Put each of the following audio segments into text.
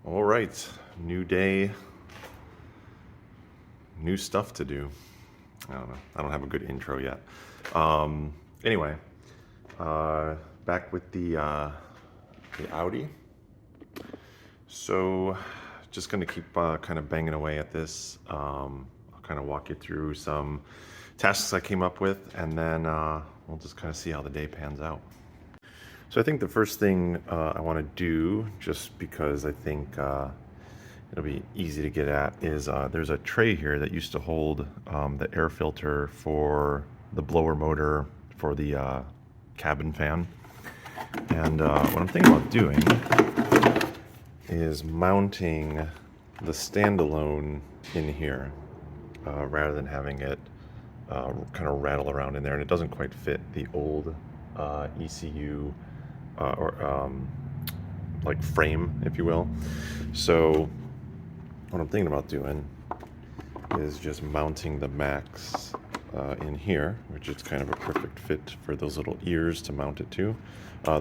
All right, new day, new stuff to do. I don't know. I don't have a good intro yet. Anyway, back with the Audi. So, just gonna keep kind of banging away at this. I'll kind of walk you through some tasks I came up with, and then we'll just kind of see how the day pans out. So I think the first thing I want to do, just because I think it'll be easy to get at, is there's a tray here that used to hold the air filter for the blower motor for the cabin fan. And what I'm thinking about doing is mounting the standalone in here rather than having it kind of rattle around in there. And it doesn't quite fit the old ECU like frame, if you will. So what I'm thinking about doing is just mounting the Max in here, which is kind of a perfect fit for those little ears to mount it to.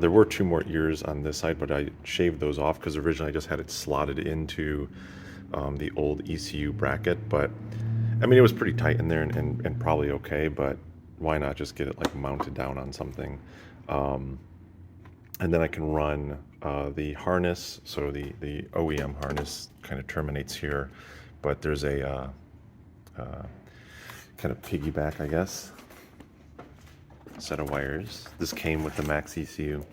There were two more ears on this side, but I shaved those off because originally I just had it slotted into the old ECU bracket. But I mean, it was pretty tight in there and probably okay, but why not just get it like mounted down on something? And then I can run the harness. So the OEM harness kind of terminates here, but there's a kind of piggyback, I guess, set of wires. This came with the MaxxECU.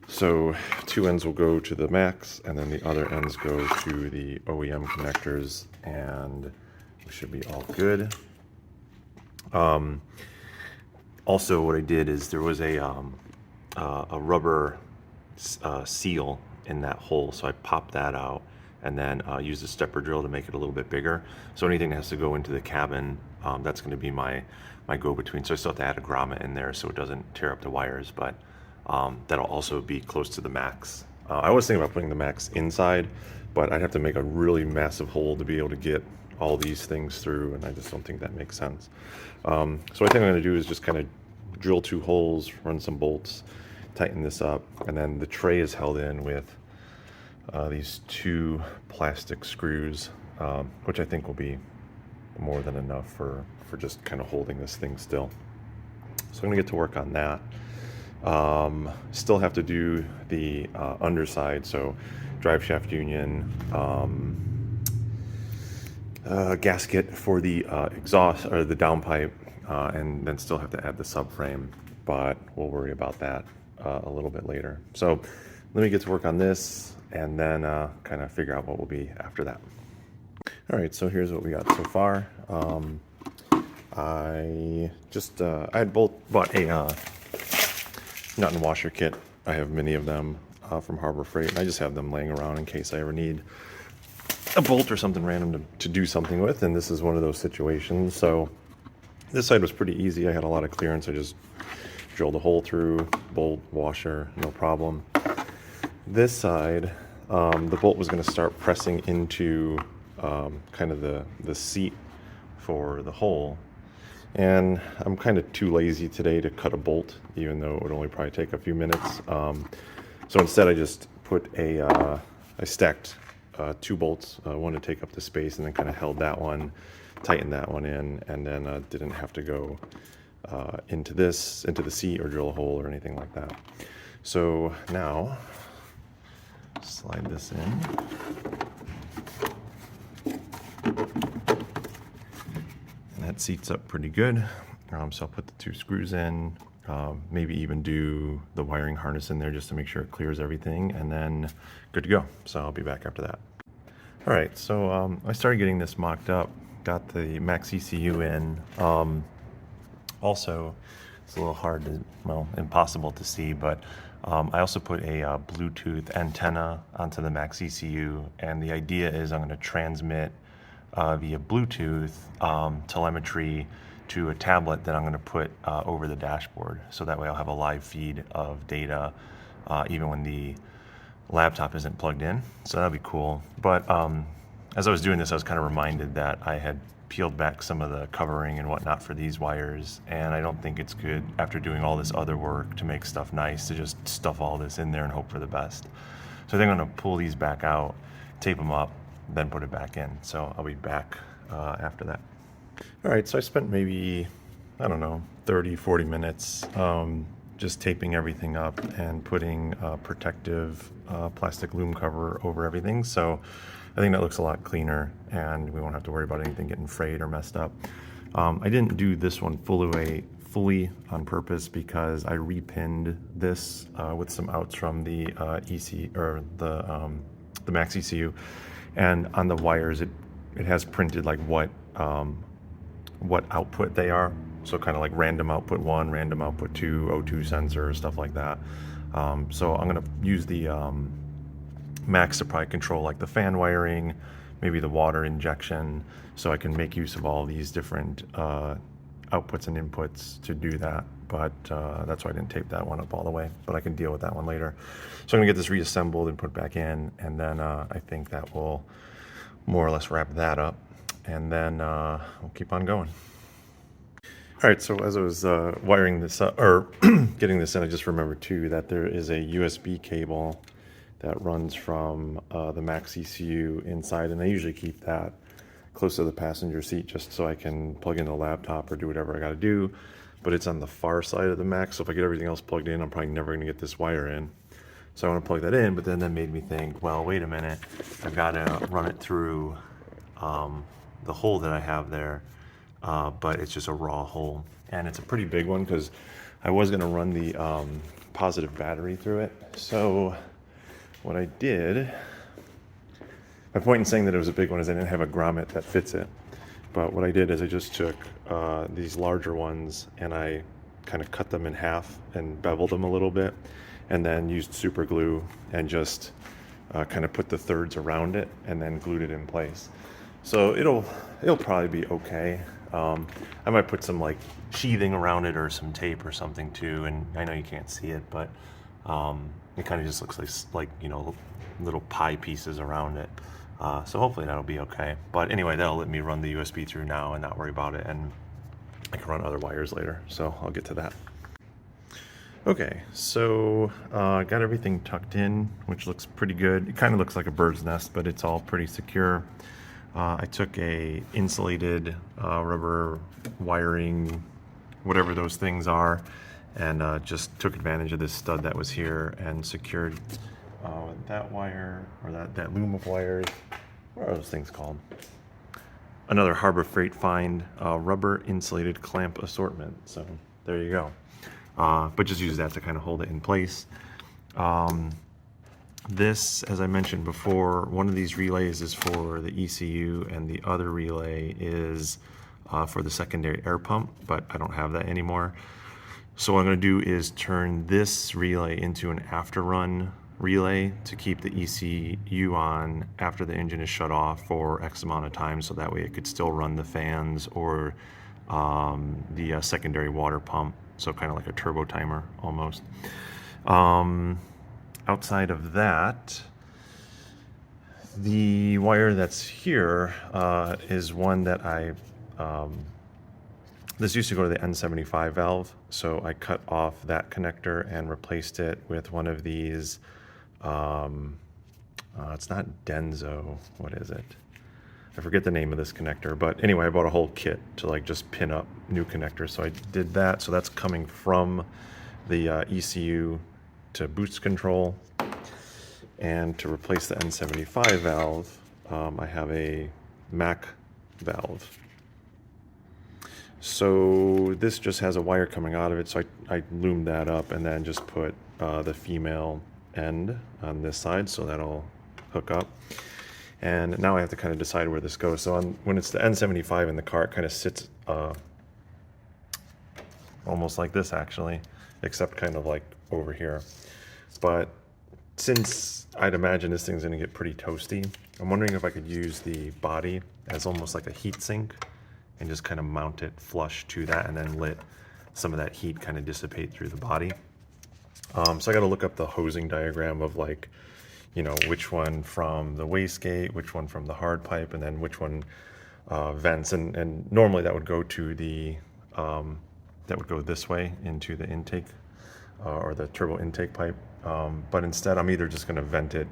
So two ends will go to the Max, and then the other ends go to the OEM connectors, and we should be all good. Also, what I did is there was a rubber seal in that hole, so I popped that out and then used a stepper drill to make it a little bit bigger. So anything that has to go into the cabin, that's going to be my go-between. So I still have to add a grommet in there so it doesn't tear up the wires, but that'll also be close to the Max. I was thinking about putting the Max inside, but I'd have to make a really massive hole to be able to get all these things through, and I just don't think that makes sense. So what I think I'm going to do is just kind of drill two holes, run some bolts, tighten this up, and then the tray is held in with these two plastic screws, which I think will be more than enough for just kind of holding this thing still. So I'm gonna get to work on that. Still have to do the underside, so drive shaft union, gasket for the exhaust or the downpipe, and then still have to add the subframe, but we'll worry about that a little bit later. So let me get to work on this and then kind of figure out what will be after that. All right, so here's what we got so far. I had bought a nut and washer kit. I have many of them from Harbor Freight, and I just have them laying around in case I ever need a bolt or something random to do something with, and this is one of those situations. So this side was pretty easy. I had a lot of clearance. I just drilled a hole through, bolt, washer, no problem. This side, the bolt was going to start pressing into kind of the seat for the hole, and I'm kind of too lazy today to cut a bolt, even though it would only probably take a few minutes. So instead I just put I stacked two bolts, one to take up the space, and then kind of held that one, tightened that one in, and then didn't have to go into the seat or drill a hole or anything like that. So now slide this in. And that seats up pretty good. So I'll put the two screws in, maybe even do the wiring harness in there just to make sure it clears everything, and then good to go. So I'll be back after that. All right, so I started getting this mocked up, got the MaxxECU in. Also, it's a little hard to, well, impossible to see, but I also put a Bluetooth antenna onto the MaxxECU, and the idea is I'm going to transmit via Bluetooth telemetry to a tablet that I'm going to put over the dashboard. So that way I'll have a live feed of data even when the laptop isn't plugged in. So that'll be cool. But as I was doing this, I was kind of reminded that I had peeled back some of the covering and whatnot for these wires, and I don't think it's good after doing all this other work to make stuff nice to just stuff all this in there and hope for the best. So I think I'm gonna pull these back out, tape them up, then put it back in. So I'll be back after that. All right, so I spent maybe, I don't know, 30, 40 minutes just taping everything up and putting protective plastic loom cover over everything. So I think that looks a lot cleaner and we won't have to worry about anything getting frayed or messed up. I didn't do this one fully on purpose because I repinned this with some outs from the the MaxxECU, and on the wires it has printed like what output they are. So kind of like random output 1, random output 2, O2 sensor, stuff like that. So I'm gonna use the Max to probably control like the fan wiring, maybe the water injection, so I can make use of all these different outputs and inputs to do that. But that's why I didn't tape that one up all the way, but I can deal with that one later. So I'm gonna get this reassembled and put back in, and then I think that will more or less wrap that up, and then we'll keep on going. All right, so as I was wiring this up, or getting this in, I just remembered too that there is a USB cable that runs from the MaxxECU inside, and I usually keep that close to the passenger seat just so I can plug in the laptop or do whatever I gotta do. But it's on the far side of the Max, so if I get everything else plugged in, I'm probably never gonna get this wire in. So I wanna plug that in, but then that made me think, well, wait a minute, I've gotta run it through the hole that I have there, but it's just a raw hole. And it's a pretty big one because I was gonna run the positive battery through it. So what I did, my point in saying that it was a big one is I didn't have a grommet that fits it. But what I did is I just took these larger ones and I kind of cut them in half and beveled them a little bit, and then used super glue and just kind of put the thirds around it and then glued it in place. So it'll probably be okay. I might put some like sheathing around it or some tape or something too, and I know you can't see it, but it kind of just looks like you know, little pie pieces around it. So hopefully that'll be okay. But anyway, that'll let me run the USB through now and not worry about it, and I can run other wires later, so I'll get to that. Okay, so got everything tucked in, which looks pretty good. It kind of looks like a bird's nest, but it's all pretty secure. I took a insulated rubber wiring, whatever those things are, and just took advantage of this stud that was here and secured that wire, or that loom of wires. What are those things called? Another Harbor Freight find, rubber insulated clamp assortment. So there you go. But just use that to kind of hold it in place. This, as I mentioned before, one of these relays is for the ECU and the other relay is for the secondary air pump, but I don't have that anymore. So what I'm going to do is turn this relay into an after run relay to keep the ECU on after the engine is shut off for X amount of time, so that way it could still run the fans or the secondary water pump, so kind of like a turbo timer almost. Outside of that, the wire that's here is one that this used to go to the N75 valve, so I cut off that connector and replaced it with one of these, it's not Denso, what is it? I forget the name of this connector, but anyway, I bought a whole kit to like just pin up new connectors, so I did that. So that's coming from the ECU to boost control. And to replace the N75 valve, I have a Mac valve. So this just has a wire coming out of it, so I loomed that up and then just put the female end on this side, so that'll hook up. And now I have to kind of decide where this goes. So when it's the N75 in the car, it kind of sits almost like this actually, except kind of like over here. But since I'd imagine this thing's gonna get pretty toasty, I'm wondering if I could use the body as almost like a heat sink and just kind of mount it flush to that and then let some of that heat kind of dissipate through the body. So I gotta look up the hosing diagram of like, you know, which one from the wastegate, which one from the hard pipe, and then which one vents. And normally that would go to the, that would go this way into the intake or the turbo intake pipe. But instead, I'm either just going to vent it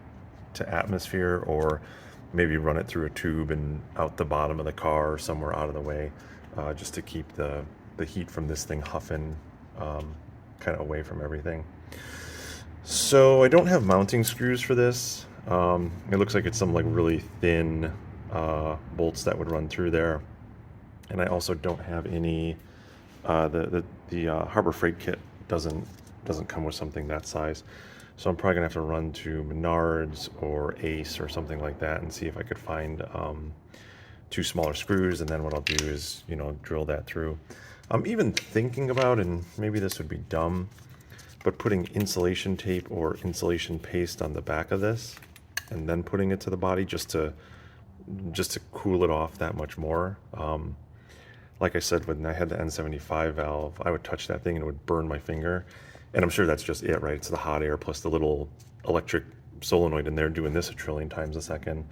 to atmosphere or maybe run it through a tube and out the bottom of the car or somewhere out of the way, just to keep the heat from this thing huffing kind of away from everything. So I don't have mounting screws for this. It looks like it's some like really thin bolts that would run through there, and I also don't have any. The Harbor Freight kit doesn't come with something that size, so I'm probably gonna have to run to Menards or Ace or something like that and see if I could find two smaller screws, and then what I'll do is, you know, drill that through. I'm even thinking about, and maybe this would be dumb, but putting insulation tape or insulation paste on the back of this and then putting it to the body just to cool it off that much more. Like I said, when I had the N75 valve, I would touch that thing and it would burn my finger. And I'm sure that's just it, right? It's the hot air plus the little electric solenoid in there doing this a trillion times a second.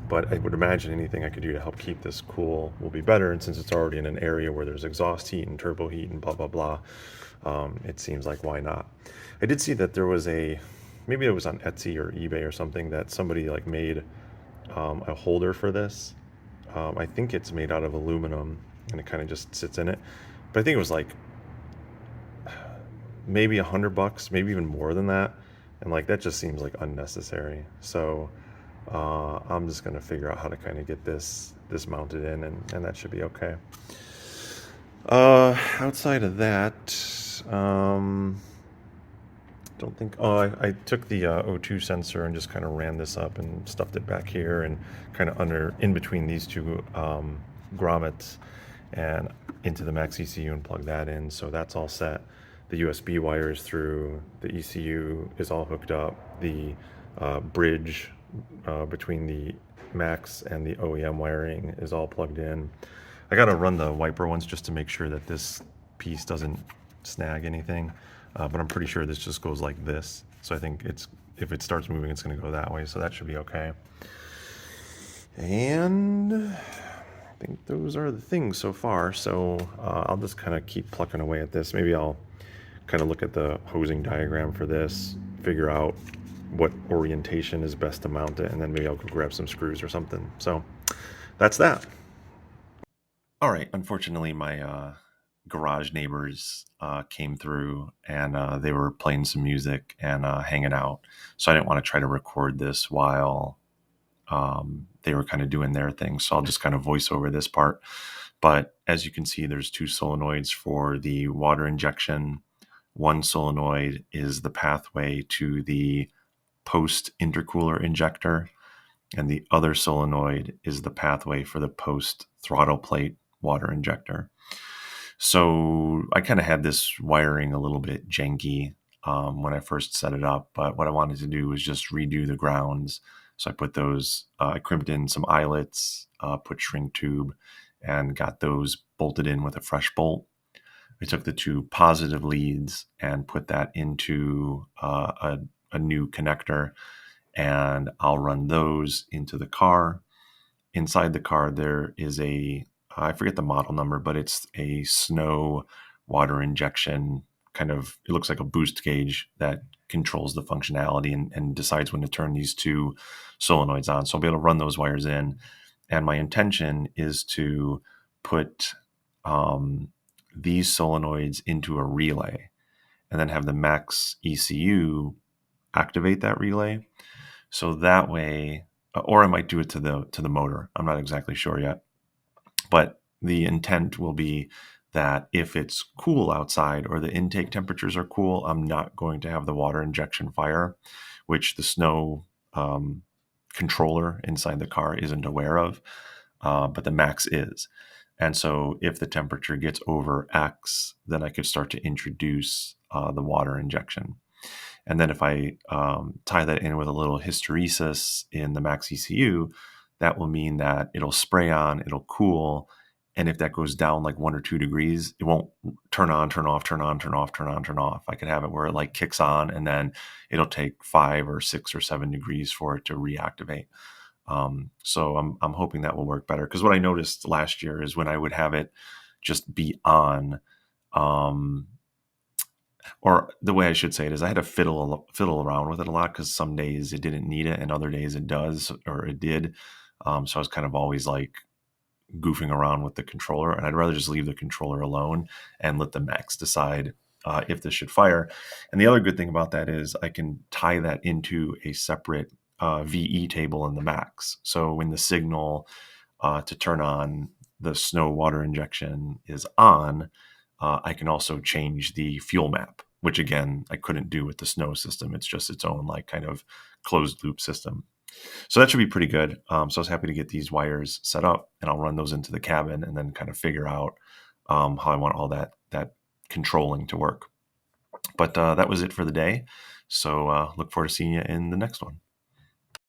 But I would imagine anything I could do to help keep this cool will be better. And since it's already in an area where there's exhaust heat and turbo heat and blah, blah, blah, it seems like why not? I did see that there was maybe it was on Etsy or eBay or something, that somebody like made a holder for this. I think it's made out of aluminum and it kind of just sits in it. But I think it was like maybe $100, maybe even more than that. And like that just seems like unnecessary. So I'm just gonna figure out how to kind of get this mounted in, and that should be okay. Outside of that, don't think. Oh, I took the O2 sensor and just kind of ran this up and stuffed it back here and kind of in between these two grommets and into the MaxxECU and plug that in. So that's all set. The USB wires through the ECU is all hooked up. The bridge between the Max and the OEM wiring is all plugged in. I got to run the wiper ones just to make sure that this piece doesn't snag anything. But I'm pretty sure this just goes like this. So I think if it starts moving, it's going to go that way. So that should be okay. And I think those are the things so far. So I'll just kind of keep plucking away at this. Maybe I'll kind of look at the hosing diagram for this, figure out what orientation is best to mount it, and then maybe I'll go grab some screws or something. So that's that. All right. Unfortunately, my garage neighbors came through and they were playing some music and hanging out. So I didn't want to try to record this while they were kind of doing their thing. So I'll just kind of voice over this part. But as you can see, there's two solenoids for the water injection. One solenoid is the pathway to the post intercooler injector, and the other solenoid is the pathway for the post throttle plate water injector. So I kind of had this wiring a little bit janky when I first set it up, but what I wanted to do was just redo the grounds. So I put those, I crimped in some eyelets, put shrink tube, and got those bolted in with a fresh bolt. I took the two positive leads and put that into a new connector, and I'll run those into the car. Inside the car, there is I forget the model number, but it's a snow water injection kind of, it looks like a boost gauge that controls the functionality and decides when to turn these two solenoids on. So I'll be able to run those wires in. And my intention is to put these solenoids into a relay and then have the MaxxECU activate that relay. So that way, or I might do it to the motor. I'm not exactly sure yet. But the intent will be that if it's cool outside or the intake temperatures are cool, I'm not going to have the water injection fire, which the snow controller inside the car isn't aware of, but the Max is. And so if the temperature gets over X, then I could start to introduce the water injection. And then if I tie that in with a little hysteresis in the MaxxECU, that will mean that it'll spray on, it'll cool. And if that goes down like 1 or 2 degrees, it won't turn on, turn off, turn on, turn off, turn on, turn off. I could have it where it like kicks on and then it'll take 5 or 6 or 7 degrees for it to reactivate. So I'm hoping that will work better. Because what I noticed last year is when I would have it just be on, Or the way I should say it is I had to fiddle around with it a lot because some days it didn't need it and other days it does or it did. So I was kind of always like goofing around with the controller, and I'd rather just leave the controller alone and let the Max decide if this should fire. And the other good thing about that is I can tie that into a separate VE table in the Max. So when the signal to turn on the snow water injection is on, I can also change the fuel map, which again, I couldn't do with the snow system. It's just its own like kind of closed loop system. So that should be pretty good. So I was happy to get these wires set up, and I'll run those into the cabin and then kind of figure out how I want all that controlling to work. But that was it for the day. So look forward to seeing you in the next one.